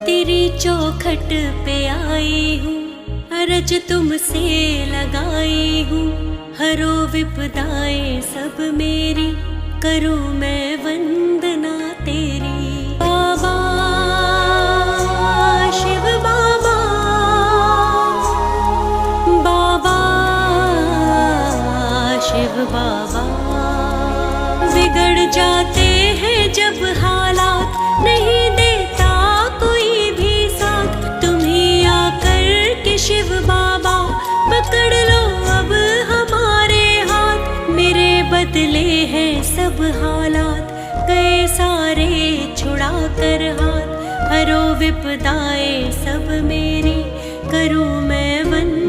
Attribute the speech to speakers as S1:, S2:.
S1: तेरी चौखट पे आई हूँ, अरज तुमसे लगाई हूँ। हरो विपदाएं सब मेरी, करूँ मैं वंदना तेरी। बाबा शिव बाबा, बाबा शिव बाबा। बिगड़ जाते हैं जब हालात, नहीं देता कोई भी साथ। तुम्ही आकर के शिव बाबा, पकड़ लो अब हमारे हाथ। मेरे बदले हैं सब हालात, गए सारे छुड़ा कर हाथ। हरो विपदाएं सब मेरी, करूँ मैं वंदना